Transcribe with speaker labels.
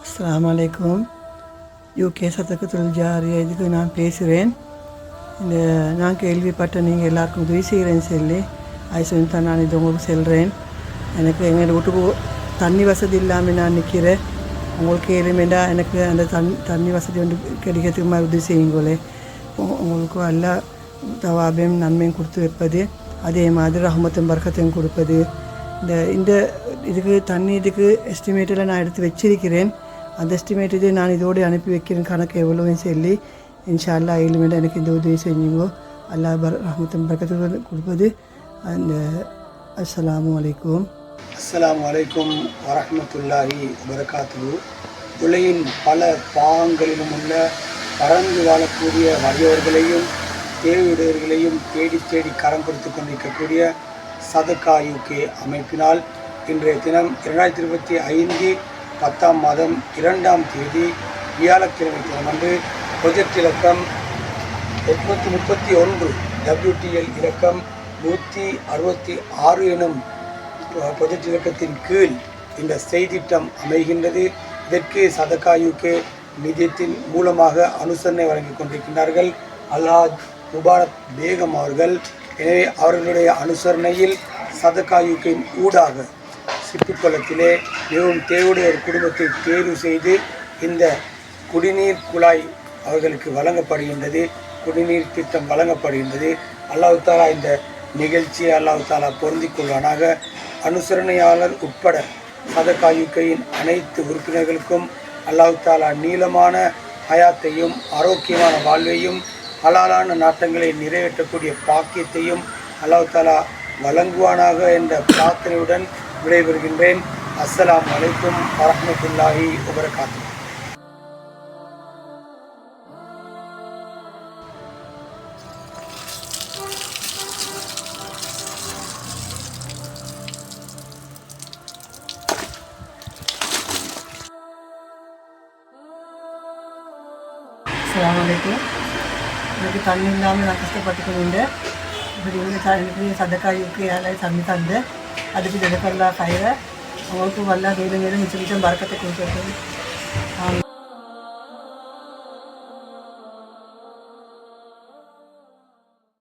Speaker 1: அஸ்ஸலாமு அலைக்கும். யூகே சதக்கத்துல் ஜாரியா இதுக்கு நான் பேசுகிறேன். நான் கேள்விப்பட்ட நீங்கள் எல்லாருக்கும் உதவி செய்கிறேன்னு சொல்லி அது தான் நான் இது உங்களுக்கு சொல்கிறேன். எனக்கு எங்கள் வீட்டுக்கு தண்ணி வசதி இல்லாமல் நான் நிற்கிறேன். உங்களுக்கு ஏழுமேண்டா எனக்கு அந்த தண்ணி வசதி வந்து கிடைக்கிறதுக்கு மாதிரி உதவி செய்யுங்களே. உங்களுக்கு எல்லா தவாபையும் நன்மையும் கொடுத்து வைப்பது, அதே மாதிரி ரஹமத்தும் பரக்கத்தையும் கொடுப்பது. இந்த இதுக்கு எஸ்டிமேட்டில் நான் எடுத்து வச்சிருக்கிறேன். அந்த எஸ்டிமேட் இது நான் இதோடு அனுப்பி வைக்கிறேன். கணக்கு எவ்வளோன்னு சொல்லி இன்ஷா அல்லா ஏழுமேண்டா எனக்கு இந்த உதவி செஞ்சுங்கோ. அல்லா ரஹமத்தும் பரக்கத்தை கொடுப்பது. அந்த அஸ்ஸலாமு அலைக்கும்.
Speaker 2: அஸ்ஸலாமு அலைக்கும் வரஹ்மத்துல்லாஹி வபரகாத்துஹு. உலகின் பல பாகங்களிலும் உள்ள பறந்து வாழக்கூடிய வறியவர்களையும் தேவையுடையவர்களையும் தேடி தேடி கரம் கொடுத்து கொண்டிருக்கக்கூடிய சதகா யூகே அமைப்பினால் இன்றைய தினம் 2025 10ஆம் மாதம் 2ஆம் தேதி வியாழக்கிழமை தினமன்று ப்ரொஜெக்ட் இலக்கம் 831 WTL இலக்கம் 166 எனும் ப்ரொஜெக்ட் இலக்கத்தின் கீழ் இந்த செய்திட்டம் அமைகின்றது. இதற்கு சதகா யூகே நிதியத்தின் மூலமாக அனுசரணை வழங்கி கொண்டிருக்கின்றார்கள் அல்ஹாஜ் முபாரக் பேகம் அவர்கள். எனவே அவர்களுடைய அனுசரணையில் சதகா யூகேயின் ஊடாக சிப்பிக்குளத்திலே மிகவும் தேவையுடைய ஒரு குடும்பத்தை தேர்வு செய்து இந்த குடிநீர் குழாய் அவர்களுக்கு வழங்கப்படுகின்றது. குடிநீர் திட்டம் வழங்கப்படுகின்றது. அல்லாஹ் தாலா இந்த நிகழ்ச்சியை அல்லாஹ் தாலா பொருந்திக் கொள்வானாக. அனுசரணையாளர் உட்பட சதகா யூகேயின் அனைத்து உறுப்பினர்களுக்கும் அல்லாஹ் தாலா நீளமான ஹயாத்தையும் ஆரோக்கியமான வாழ்வையும் ஹலாலான நாட்டங்களை நிறைவேற்றக்கூடிய பாக்கியத்தையும் அல்லாஹ் தாலா வழங்குவானாக என்ற பிரார்த்தனையுடன் விடைபெறுகின்றேன். அஸ்ஸலாமு அலைக்கும் வரஹ்மத்துல்லாஹி வபரகாத்துஹு.
Speaker 1: அஸ்ஸலாமு அலைக்கும். எனக்கு தண்ணி இல்லாமல் நான் கஷ்டப்பட்டுக்கணுண்டு. இப்படி எனக்கு சதகா யூகே தண்ணி தந்து அதுக்கு ஜெதக்கல்லா கயிறை அவங்களுக்கு வல்லா மேலும் மேலும் மிச்சம் மிச்சம் பறக்கத்தை கொடுத்துருக்கேன்.